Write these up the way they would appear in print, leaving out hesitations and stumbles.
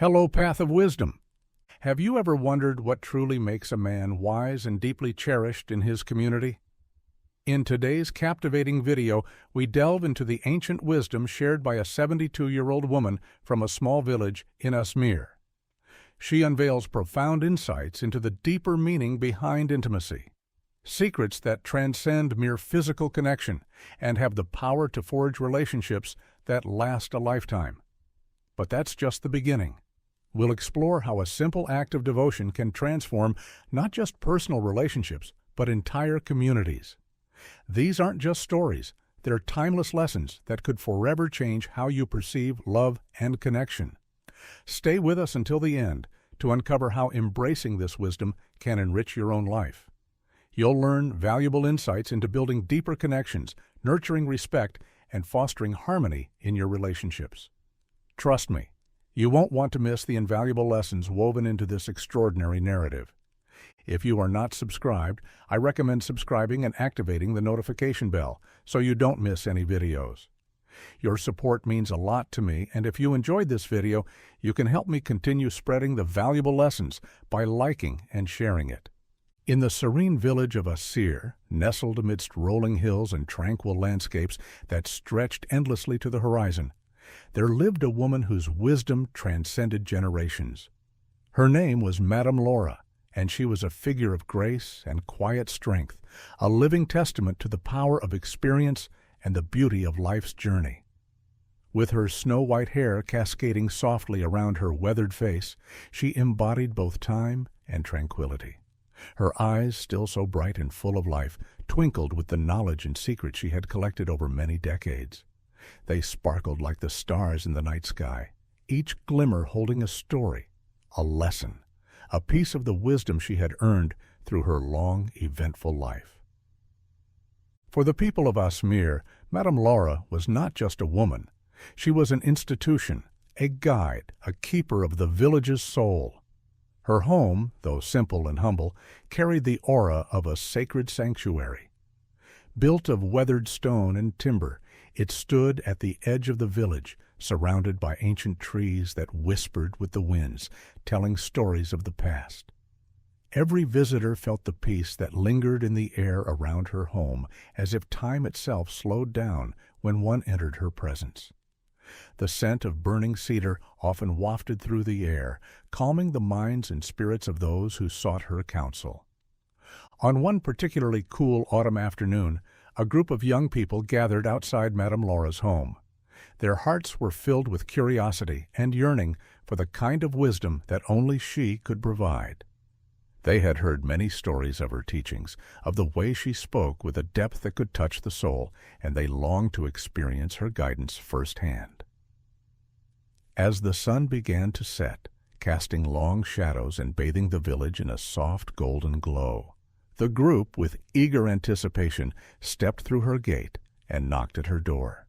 Hello, Path of Wisdom. Have you ever wondered what truly makes a man wise and deeply cherished in his community? In today's captivating video, we delve into the ancient wisdom shared by a 72-year-old woman from a small village in Asmir. She unveils profound insights into the deeper meaning behind intimacy, secrets that transcend mere physical connection and have the power to forge relationships that last a lifetime. But that's just the beginning. We'll explore how a simple act of devotion can transform not just personal relationships, but entire communities. These aren't just stories, they're timeless lessons that could forever change how you perceive love and connection. Stay with us until the end to uncover how embracing this wisdom can enrich your own life. You'll learn valuable insights into building deeper connections, nurturing respect, and fostering harmony in your relationships. Trust me, you won't want to miss the invaluable lessons woven into this extraordinary narrative. If you are not subscribed, I recommend subscribing and activating the notification bell so you don't miss any videos. Your support means a lot to me, and if you enjoyed this video, you can help me continue spreading the valuable lessons by liking and sharing it. In the serene village of Asir, nestled amidst rolling hills and tranquil landscapes that stretched endlessly to the horizon, there lived a woman whose wisdom transcended generations. Her name was Madame Laura, and she was a figure of grace and quiet strength, a living testament to the power of experience and the beauty of life's journey. With her snow-white hair cascading softly around her weathered face, she embodied both time and tranquility. Her eyes, still so bright and full of life, twinkled with the knowledge and secrets she had collected over many decades. They sparkled like the stars in the night sky, each glimmer holding a story, a lesson, a piece of the wisdom she had earned through her long, eventful life. For the people of Asmir, Madame Laura was not just a woman. She was an institution, a guide, a keeper of the village's soul. Her home, though simple and humble, carried the aura of a sacred sanctuary. Built of weathered stone and timber, it stood at the edge of the village, surrounded by ancient trees that whispered with the winds, telling stories of the past. Every visitor felt the peace that lingered in the air around her home, as if time itself slowed down when one entered her presence. The scent of burning cedar often wafted through the air, calming the minds and spirits of those who sought her counsel. On one particularly cool autumn afternoon, a group of young people gathered outside Madame Laura's home. Their hearts were filled with curiosity and yearning for the kind of wisdom that only she could provide. They had heard many stories of her teachings, of the way she spoke with a depth that could touch the soul, and they longed to experience her guidance firsthand. As the sun began to set, casting long shadows and bathing the village in a soft golden glow, the group, with eager anticipation, stepped through her gate and knocked at her door.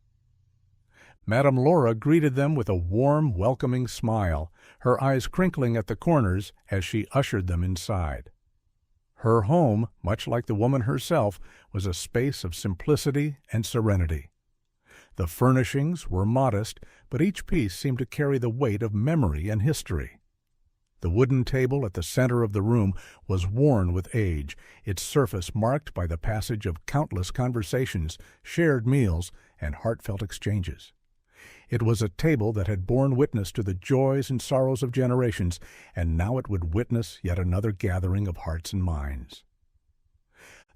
Madame Laura greeted them with a warm, welcoming smile, her eyes crinkling at the corners as she ushered them inside. Her home, much like the woman herself, was a space of simplicity and serenity. The furnishings were modest, but each piece seemed to carry the weight of memory and history. The wooden table at the center of the room was worn with age, its surface marked by the passage of countless conversations, shared meals, and heartfelt exchanges. It was a table that had borne witness to the joys and sorrows of generations, and now it would witness yet another gathering of hearts and minds.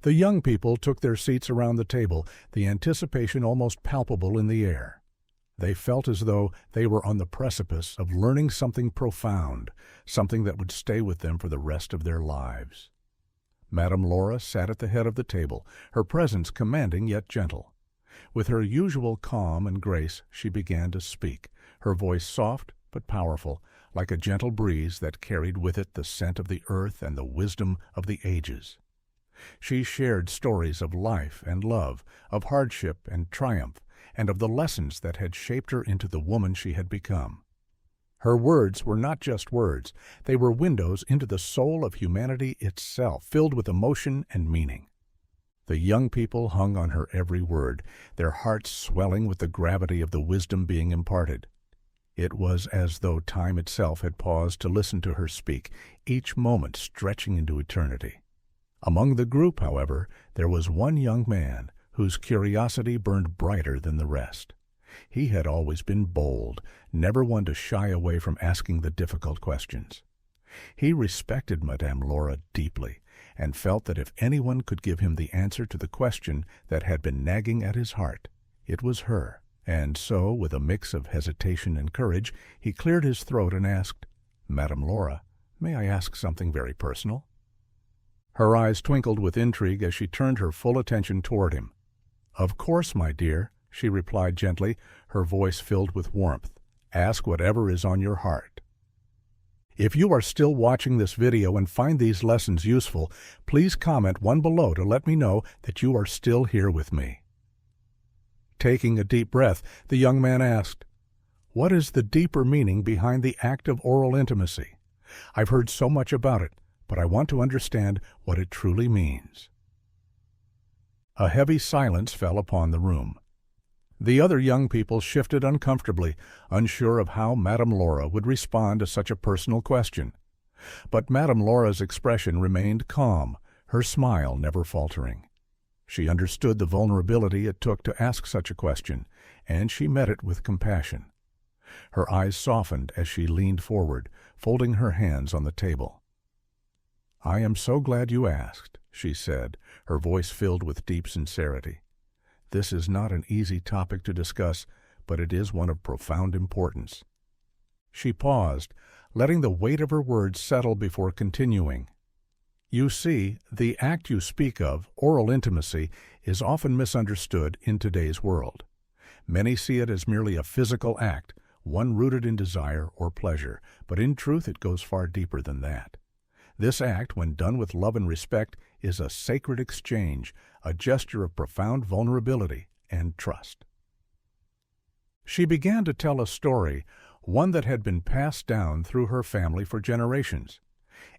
The young people took their seats around the table, the anticipation almost palpable in the air. They felt as though they were on the precipice of learning something profound, something that would stay with them for the rest of their lives. Madame Laura sat at the head of the table, her presence commanding yet gentle. With her usual calm and grace, she began to speak, her voice soft but powerful, like a gentle breeze that carried with it the scent of the earth and the wisdom of the ages. She shared stories of life and love, of hardship and triumph, and of the lessons that had shaped her into the woman she had become. Her words were not just words, they were windows into the soul of humanity itself, filled with emotion and meaning. The young people hung on her every word, their hearts swelling with the gravity of the wisdom being imparted. It was as though time itself had paused to listen to her speak, each moment stretching into eternity. Among the group, however, there was one young man whose curiosity burned brighter than the rest. He had always been bold, never one to shy away from asking the difficult questions. He respected Madame Laura deeply, and felt that if anyone could give him the answer to the question that had been nagging at his heart, it was her. And so, with a mix of hesitation and courage, he cleared his throat and asked, "Madame Laura, may I ask something very personal?" Her eyes twinkled with intrigue as she turned her full attention toward him. "Of course, my dear," she replied gently, her voice filled with warmth. "Ask whatever is on your heart." If you are still watching this video and find these lessons useful, please comment one below to let me know that you are still here with me. Taking a deep breath, the young man asked, "What is the deeper meaning behind the act of oral intimacy? I've heard so much about it, but I want to understand what it truly means." A heavy silence fell upon the room. The other young people shifted uncomfortably, unsure of how Madame Laura would respond to such a personal question. But Madame Laura's expression remained calm, her smile never faltering. She understood the vulnerability it took to ask such a question, and she met it with compassion. Her eyes softened as she leaned forward, folding her hands on the table. "I am so glad you asked," she said, her voice filled with deep sincerity. "This is not an easy topic to discuss, but it is one of profound importance." She paused, letting the weight of her words settle before continuing. "You see, the act you speak of, oral intimacy, is often misunderstood in today's world. Many see it as merely a physical act, one rooted in desire or pleasure, but in truth it goes far deeper than that. This act, when done with love and respect, is a sacred exchange, a gesture of profound vulnerability and trust." She began to tell a story, one that had been passed down through her family for generations.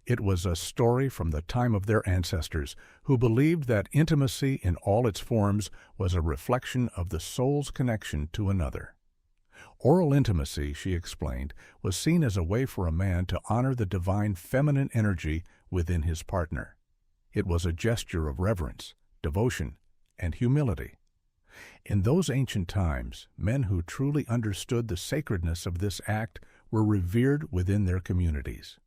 It was a story from the time of their ancestors, who believed that intimacy in all its forms was a reflection of the soul's connection to another. Oral intimacy, she explained, was seen as a way for a man to honor the divine feminine energy within his partner. It was a gesture of reverence, devotion, and humility. In those ancient times, men who truly understood the sacredness of this act were revered within their communities.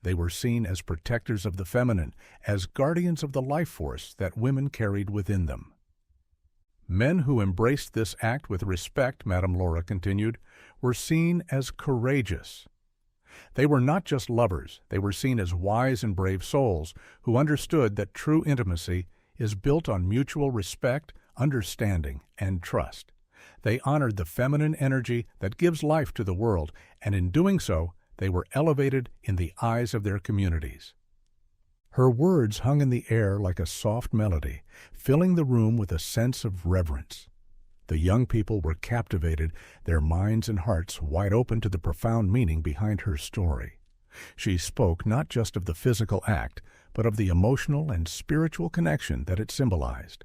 They were seen as protectors of the feminine, as guardians of the life force that women carried within them. Men who embraced this act with respect, Madame Laura continued, were seen as courageous. They were not just lovers, they were seen as wise and brave souls who understood that true intimacy is built on mutual respect, understanding, and trust. They honored the feminine energy that gives life to the world, and in doing so, they were elevated in the eyes of their communities. Her words hung in the air like a soft melody, filling the room with a sense of reverence. The young people were captivated, their minds and hearts wide open to the profound meaning behind her story. She spoke not just of the physical act, but of the emotional and spiritual connection that it symbolized.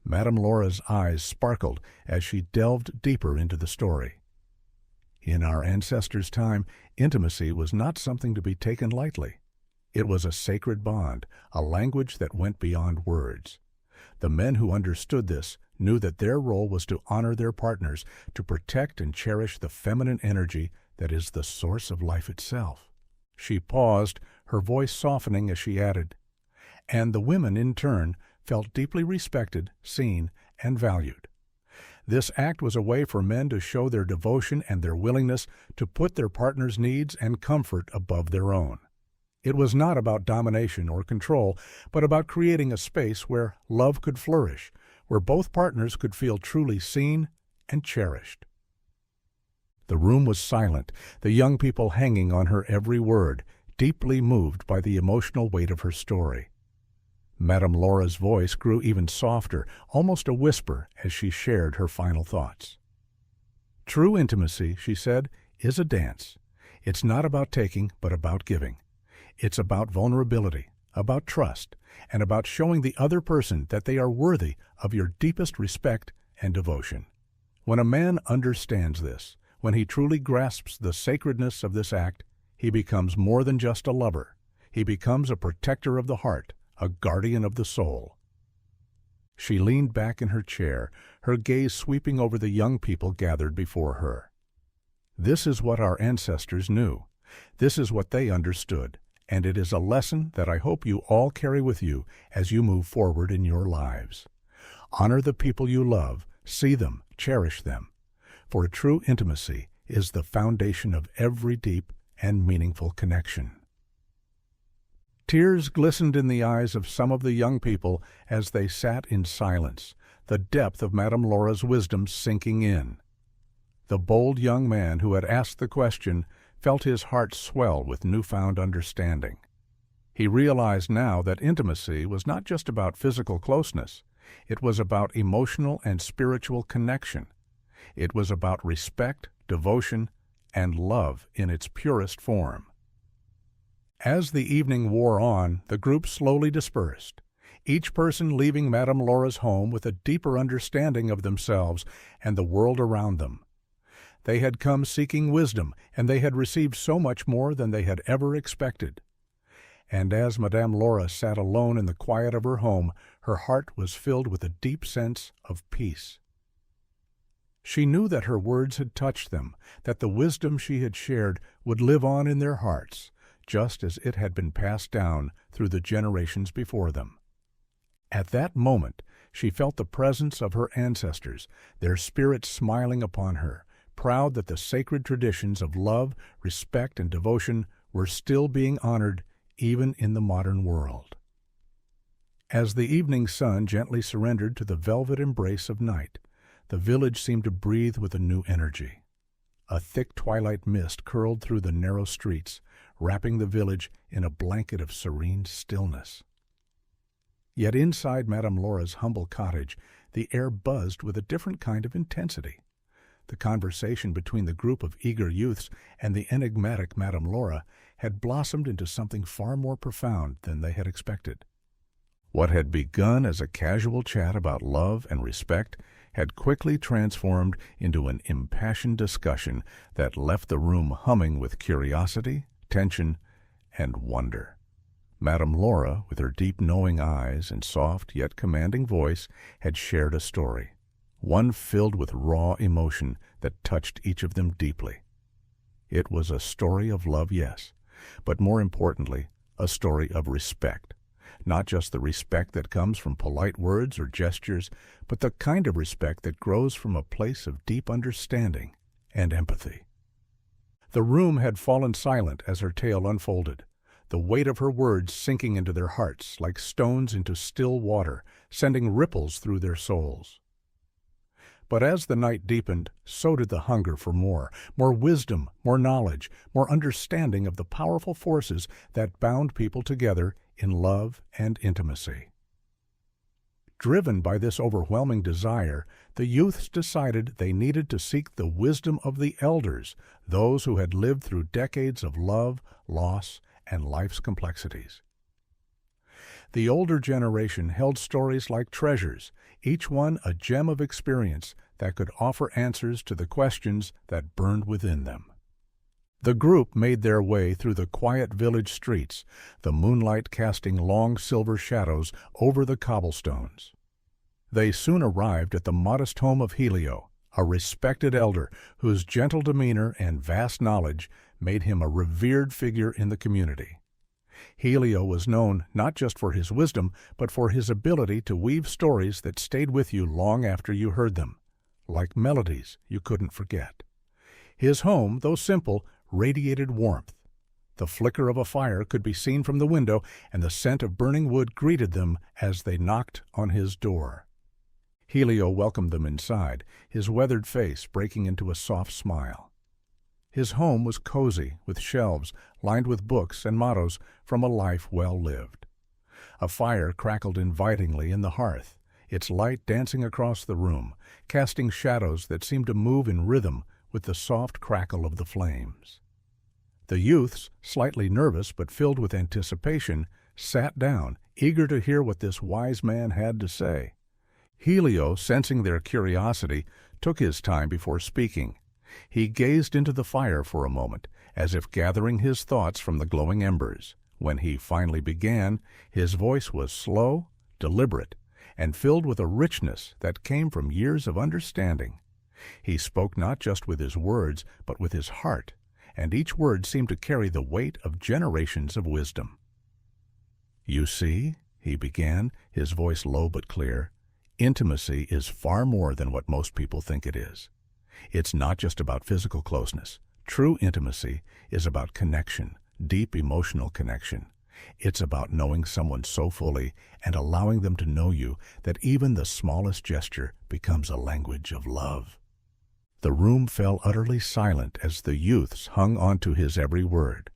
Madame Laura's eyes sparkled as she delved deeper into the story. In our ancestors' time, intimacy was not something to be taken lightly. It was a sacred bond, a language that went beyond words. The men who understood this knew that their role was to honor their partners, to protect and cherish the feminine energy that is the source of life itself. She paused, her voice softening as she added, "And the women, in turn, felt deeply respected, seen, and valued. This act was a way for men to show their devotion and their willingness to put their partner's needs and comfort above their own. It was not about domination or control, but about creating a space where love could flourish, where both partners could feel truly seen and cherished." The room was silent, the young people hanging on her every word, deeply moved by the emotional weight of her story. Madame Laura's voice grew even softer, almost a whisper, as she shared her final thoughts. "True intimacy," she said, "is a dance. It's not about taking, but about giving. It's about vulnerability, about trust, and about showing the other person that they are worthy of your deepest respect and devotion. When a man understands this, When he truly grasps the sacredness of this act, he becomes more than just a lover. He becomes a protector of the heart, a guardian of the soul. She leaned back in her chair, her gaze sweeping over the young people gathered before her. This is what our ancestors knew. This is what they understood, and it is a lesson that I hope you all carry with you as you move forward in your lives. Honor the people you love, see them, cherish them, for a true intimacy is the foundation of every deep and meaningful connection. Tears glistened in the eyes of some of the young people as they sat in silence, the depth of Madame Laura's wisdom sinking in. The bold young man who had asked the question felt his heart swell with newfound understanding. He realized now that intimacy was not just about physical closeness. It was about emotional and spiritual connection. It was about respect, devotion, and love in its purest form. As the evening wore on, the group slowly dispersed, each person leaving Madame Laura's home with a deeper understanding of themselves and the world around them. They had come seeking wisdom, and they had received so much more than they had ever expected. And as Madame Laura sat alone in the quiet of her home, her heart was filled with a deep sense of peace. She knew that her words had touched them, that the wisdom she had shared would live on in their hearts, just as it had been passed down through the generations before them. At that moment, she felt the presence of her ancestors, their spirits smiling upon her, proud that the sacred traditions of love, respect, and devotion were still being honored even in the modern world. As the evening sun gently surrendered to the velvet embrace of night, the village seemed to breathe with a new energy. A thick twilight mist curled through the narrow streets, wrapping the village in a blanket of serene stillness. Yet inside Madame Laura's humble cottage, the air buzzed with a different kind of intensity. The conversation between the group of eager youths and the enigmatic Madame Laura had blossomed into something far more profound than they had expected. What had begun as a casual chat about love and respect had quickly transformed into an impassioned discussion that left the room humming with curiosity, tension, and wonder. Madame Laura, with her deep knowing eyes and soft yet commanding voice, had shared a story, one filled with raw emotion that touched each of them deeply. It was a story of love, yes, but more importantly, a story of respect. Not just the respect that comes from polite words or gestures, but the kind of respect that grows from a place of deep understanding and empathy. The room had fallen silent as her tale unfolded, the weight of her words sinking into their hearts like stones into still water, sending ripples through their souls. But as the night deepened, so did the hunger for more wisdom, more knowledge, more understanding of the powerful forces that bound people together in love and intimacy. Driven by this overwhelming desire, the youths decided they needed to seek the wisdom of the elders, those who had lived through decades of love, loss, and life's complexities. The older generation held stories like treasures, each one a gem of experience that could offer answers to the questions that burned within them. The group made their way through the quiet village streets, the moonlight casting long silver shadows over the cobblestones. They soon arrived at the modest home of Helio, a respected elder whose gentle demeanor and vast knowledge made him a revered figure in the community. Helio was known not just for his wisdom, but for his ability to weave stories that stayed with you long after you heard them, like melodies you couldn't forget. His home, though simple, radiated warmth. The flicker of a fire could be seen from the window, and the scent of burning wood greeted them as they knocked on his door. Helio welcomed them inside, his weathered face breaking into a soft smile. His home was cozy, with shelves lined with books and mottos from a life well lived. A fire crackled invitingly in the hearth, its light dancing across the room, casting shadows that seemed to move in rhythm with the soft crackle of the flames. The youths, slightly nervous but filled with anticipation, sat down, eager to hear what this wise man had to say. Helio, sensing their curiosity, took his time before speaking. He gazed into the fire for a moment, as if gathering his thoughts from the glowing embers. When he finally began, his voice was slow, deliberate, and filled with a richness that came from years of understanding. He spoke not just with his words, but with his heart, and each word seemed to carry the weight of generations of wisdom. "You see," he began, his voice low but clear, "intimacy is far more than what most people think it is. It's not just about physical closeness. True intimacy is about connection, deep emotional connection. It's about knowing someone so fully and allowing them to know you that even the smallest gesture becomes a language of love." The room fell utterly silent as the youths hung onto his every word.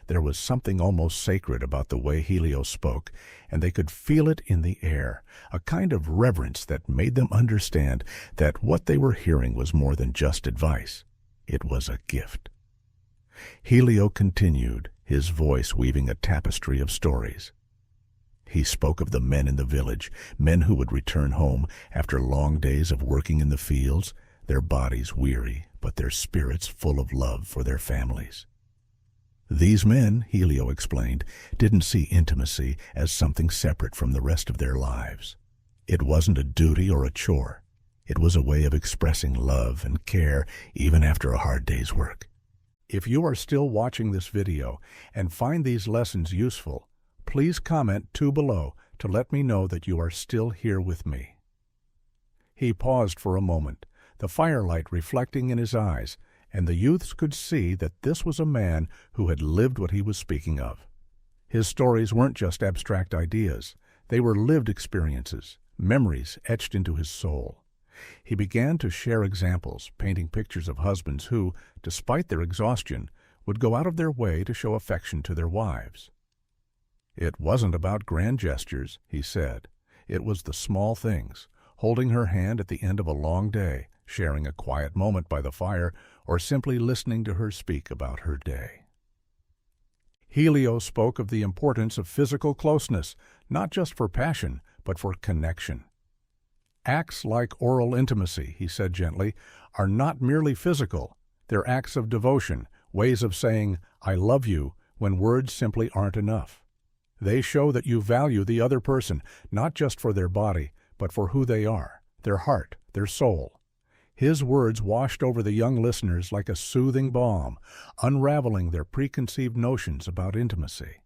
There was something almost sacred about the way Helio spoke, and they could feel it in the air, a kind of reverence that made them understand that what they were hearing was more than just advice. It was a gift. Helio continued, his voice weaving a tapestry of stories. He spoke of the men in the village, men who would return home after long days of working in the fields, their bodies weary, but their spirits full of love for their families. These men, Helio explained, didn't see intimacy as something separate from the rest of their lives. It wasn't a duty or a chore. It was a way of expressing love and care even after a hard day's work. If you are still watching this video and find these lessons useful, please comment below to let me know that you are still here with me. He paused for a moment, the firelight reflecting in his eyes, and the youths could see that this was a man who had lived what he was speaking of. His stories weren't just abstract ideas. They were lived experiences, memories etched into his soul. He began to share examples, painting pictures of husbands who, despite their exhaustion, would go out of their way to show affection to their wives. It wasn't about grand gestures, he said. It was the small things, holding her hand at the end of a long day, sharing a quiet moment by the fire, or simply listening to her speak about her day. Helio spoke of the importance of physical closeness, not just for passion, but for connection. Acts like oral intimacy, he said gently, are not merely physical. They're acts of devotion, ways of saying, "I love you," when words simply aren't enough. They show that you value the other person, not just for their body, but for who they are, their heart, their soul. His words washed over the young listeners like a soothing balm, unraveling their preconceived notions about intimacy.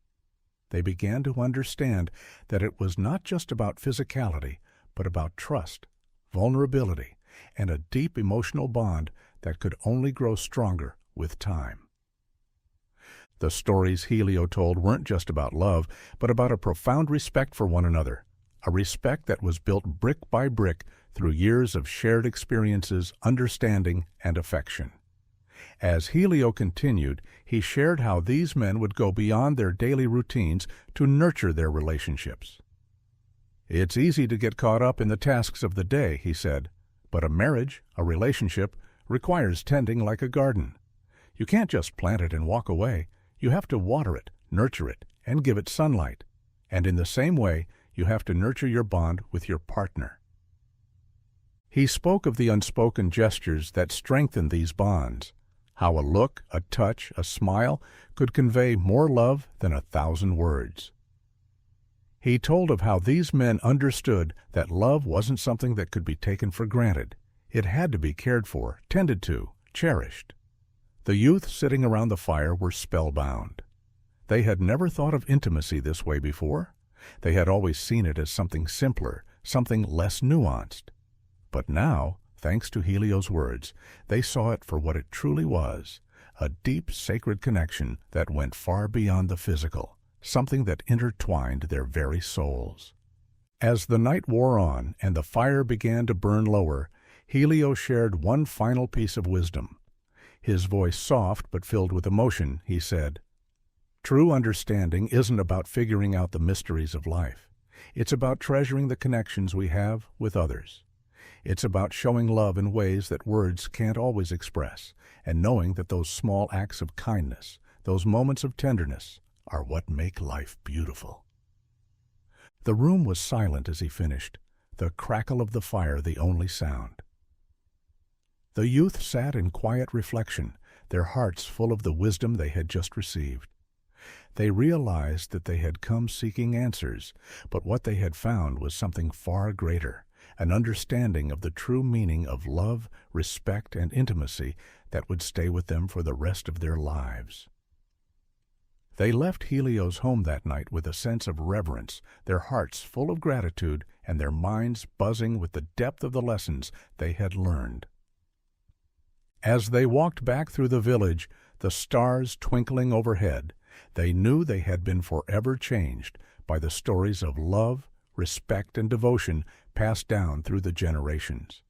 They began to understand that it was not just about physicality, but about trust, vulnerability, and a deep emotional bond that could only grow stronger with time. The stories Helio told weren't just about love, but about a profound respect for one another, a respect that was built brick by brick through years of shared experiences, understanding, and affection. As Helio continued, he shared how these men would go beyond their daily routines to nurture their relationships. "It's easy to get caught up in the tasks of the day," he said, "but a marriage, a relationship, requires tending like a garden. You can't just plant it and walk away. You have to water it, nurture it, and give it sunlight. And in the same way, you have to nurture your bond with your partner." He spoke of the unspoken gestures that strengthen these bonds, how a look, a touch, a smile could convey more love than 1,000 words. He told of how these men understood that love wasn't something that could be taken for granted. It had to be cared for, tended to, cherished. The youth sitting around the fire were spellbound. They had never thought of intimacy this way before. They had always seen it as something simpler, something less nuanced. But now, thanks to Helio's words, they saw it for what it truly was, a deep, sacred connection that went far beyond the physical, something that intertwined their very souls. As the night wore on and the fire began to burn lower, Helio shared one final piece of wisdom. His voice soft but filled with emotion, he said, "True understanding isn't about figuring out the mysteries of life. It's about treasuring the connections we have with others. It's about showing love in ways that words can't always express, and knowing that those small acts of kindness, those moments of tenderness, are what make life beautiful." The room was silent as he finished, the crackle of the fire the only sound. The youth sat in quiet reflection, their hearts full of the wisdom they had just received. They realized that they had come seeking answers, but what they had found was something far greater, an understanding of the true meaning of love, respect, and intimacy that would stay with them for the rest of their lives. They left Helio's home that night with a sense of reverence, their hearts full of gratitude and their minds buzzing with the depth of the lessons they had learned. As they walked back through the village, the stars twinkling overhead, they knew they had been forever changed by the stories of love, respect, and devotion passed down through the generations.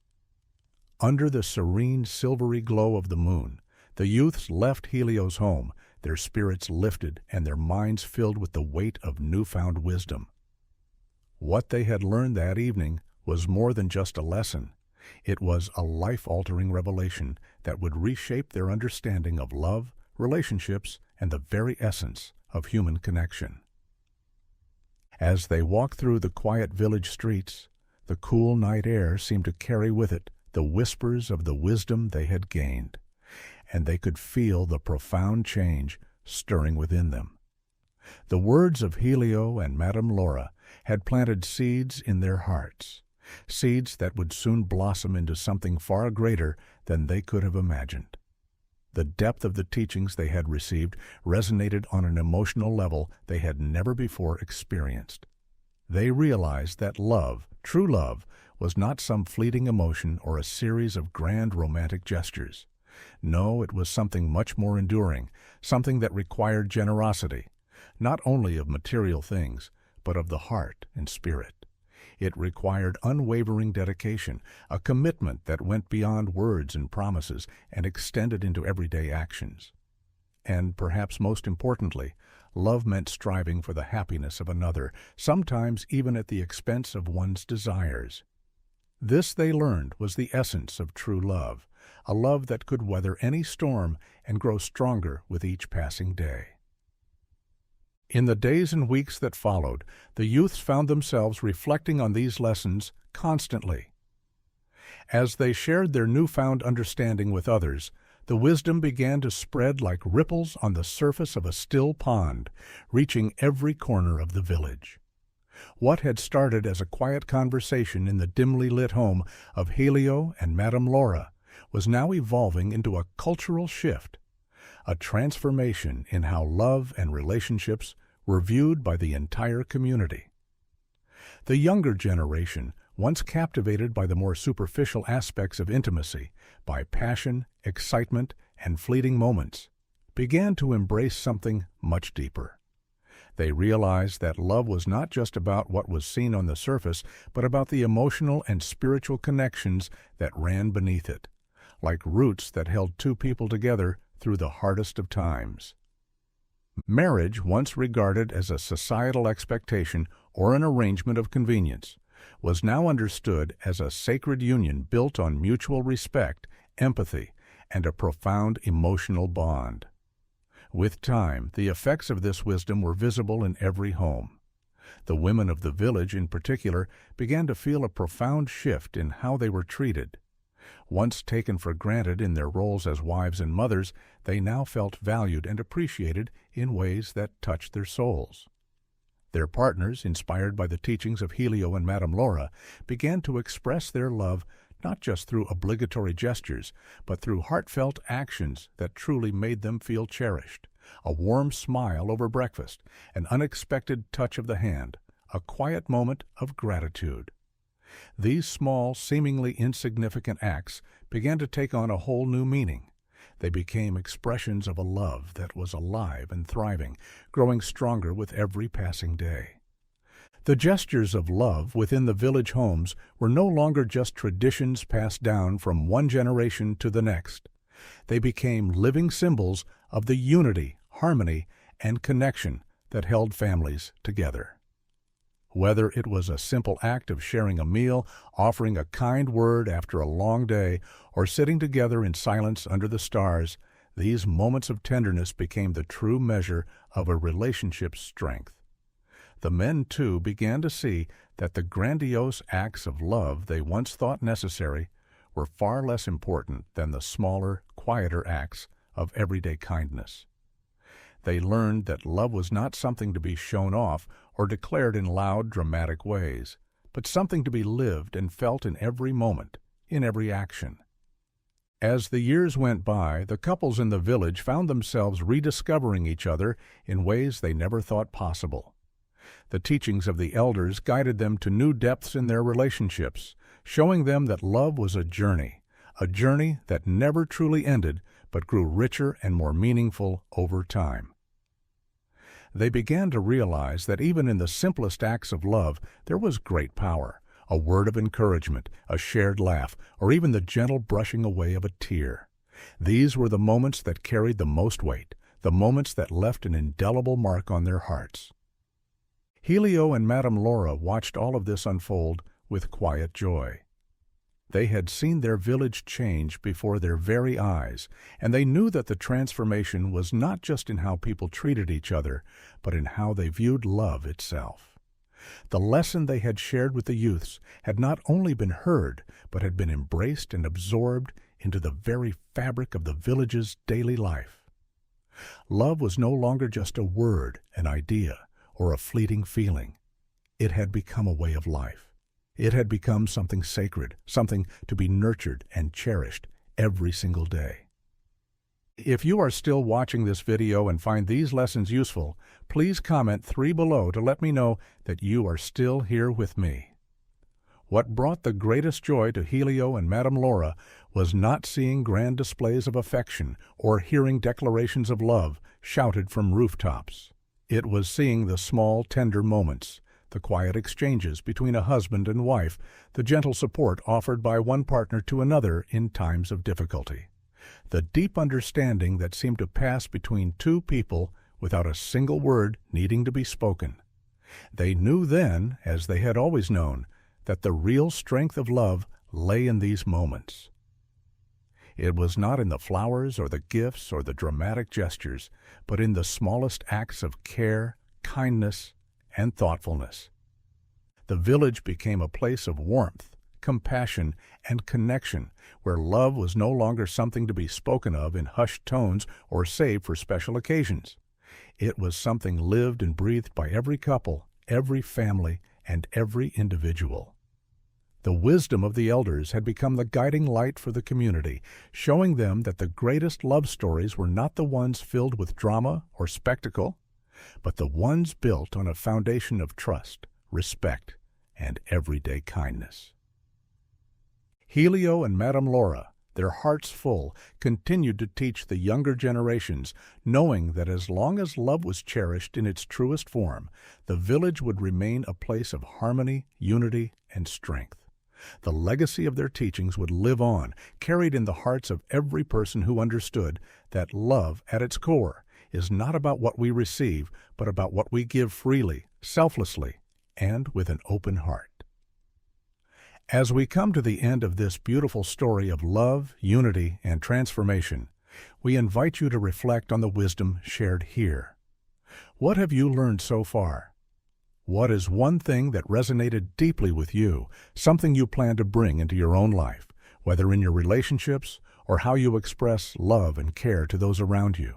Under the serene, silvery glow of the moon, the youths left Helio's home, their spirits lifted and their minds filled with the weight of newfound wisdom. What they had learned that evening was more than just a lesson. It was a life-altering revelation that would reshape their understanding of love, relationships, and the very essence of human connection. As they walked through the quiet village streets, the cool night air seemed to carry with it the whispers of the wisdom they had gained, and they could feel the profound change stirring within them. The words of Helio and Madame Laura had planted seeds in their hearts, seeds that would soon blossom into something far greater than they could have imagined. The depth of the teachings they had received resonated on an emotional level they had never before experienced. They realized that love, true love, was not some fleeting emotion or a series of grand romantic gestures. No, it was something much more enduring, something that required generosity, not only of material things, but of the heart and spirit. It required unwavering dedication, a commitment that went beyond words and promises and extended into everyday actions. And perhaps most importantly, love meant striving for the happiness of another, sometimes even at the expense of one's desires. This, they learned, was the essence of true love, a love that could weather any storm and grow stronger with each passing day. In the days and weeks that followed, the youths found themselves reflecting on these lessons constantly. As they shared their newfound understanding with others, the wisdom began to spread like ripples on the surface of a still pond, reaching every corner of the village. What had started as a quiet conversation in the dimly lit home of Helio and Madame Laura was now evolving into a cultural shift, a transformation in how love and relationships were viewed by the entire community. The younger generation, once captivated by the more superficial aspects of intimacy, by passion, excitement, and fleeting moments, began to embrace something much deeper. They realized that love was not just about what was seen on the surface, but about the emotional and spiritual connections that ran beneath it, like roots that held two people together through the hardest of times. Marriage, once regarded as a societal expectation or an arrangement of convenience, was now understood as a sacred union built on mutual respect, empathy, and a profound emotional bond. With time, the effects of this wisdom were visible in every home. The women of the village, in particular, began to feel a profound shift in how they were treated. Once taken for granted in their roles as wives and mothers, they now felt valued and appreciated in ways that touched their souls. Their partners, inspired by the teachings of Helio and Madame Laura, began to express their love not just through obligatory gestures, but through heartfelt actions that truly made them feel cherished. A warm smile over breakfast, an unexpected touch of the hand, a quiet moment of gratitude. These small, seemingly insignificant acts began to take on a whole new meaning. They became expressions of a love that was alive and thriving, growing stronger with every passing day. The gestures of love within the village homes were no longer just traditions passed down from one generation to the next. They became living symbols of the unity, harmony, and connection that held families together. Whether it was a simple act of sharing a meal, offering a kind word after a long day, or sitting together in silence under the stars, these moments of tenderness became the true measure of a relationship's strength. The men, too, began to see that the grandiose acts of love they once thought necessary were far less important than the smaller, quieter acts of everyday kindness. They learned that love was not something to be shown off or declared in loud, dramatic ways, but something to be lived and felt in every moment, in every action. As the years went by, the couples in the village found themselves rediscovering each other in ways they never thought possible. The teachings of the elders guided them to new depths in their relationships, showing them that love was a journey that never truly ended but grew richer and more meaningful over time. They began to realize that even in the simplest acts of love there was great power. A word of encouragement, a shared laugh, or even the gentle brushing away of a tear. These were the moments that carried the most weight, the moments that left an indelible mark on their hearts. Helio and Madame Laura watched all of this unfold with quiet joy. They had seen their village change before their very eyes, and they knew that the transformation was not just in how people treated each other, but in how they viewed love itself. The lesson they had shared with the youths had not only been heard, but had been embraced and absorbed into the very fabric of the village's daily life. Love was no longer just a word, an idea, or a fleeting feeling. It had become a way of life. It had become something sacred, something to be nurtured and cherished every single day. If you are still watching this video and find these lessons useful, please comment 3 below to let me know that you are still here with me. What brought the greatest joy to Helio and Madame Laura was not seeing grand displays of affection or hearing declarations of love shouted from rooftops. It was seeing the small, tender moments, the quiet exchanges between a husband and wife, the gentle support offered by one partner to another in times of difficulty. The deep understanding that seemed to pass between two people without a single word needing to be spoken. They knew then, as they had always known, that the real strength of love lay in these moments. It was not in the flowers or the gifts or the dramatic gestures, but in the smallest acts of care, kindness, and thoughtfulness. The village became a place of warmth, compassion, and connection, where love was no longer something to be spoken of in hushed tones or saved for special occasions. It was something lived and breathed by every couple, every family, and every individual. The wisdom of the elders had become the guiding light for the community, showing them that the greatest love stories were not the ones filled with drama or spectacle, but the ones built on a foundation of trust, respect, and everyday kindness. Helio and Madame Laura, their hearts full, continued to teach the younger generations, knowing that as long as love was cherished in its truest form, the village would remain a place of harmony, unity, and strength. The legacy of their teachings would live on, carried in the hearts of every person who understood that love, at its core, is not about what we receive, but about what we give freely, selflessly, and with an open heart. As we come to the end of this beautiful story of love, unity, and transformation, we invite you to reflect on the wisdom shared here. What have you learned so far? What is one thing that resonated deeply with you, something you plan to bring into your own life, whether in your relationships or how you express love and care to those around you?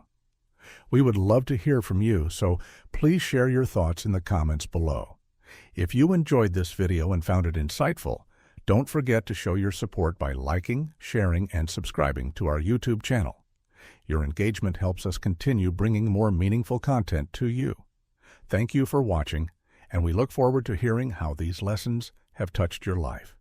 We would love to hear from you, so please share your thoughts in the comments below. If you enjoyed this video and found it insightful, don't forget to show your support by liking, sharing, and subscribing to our YouTube channel. Your engagement helps us continue bringing more meaningful content to you. Thank you for watching, and we look forward to hearing how these lessons have touched your life.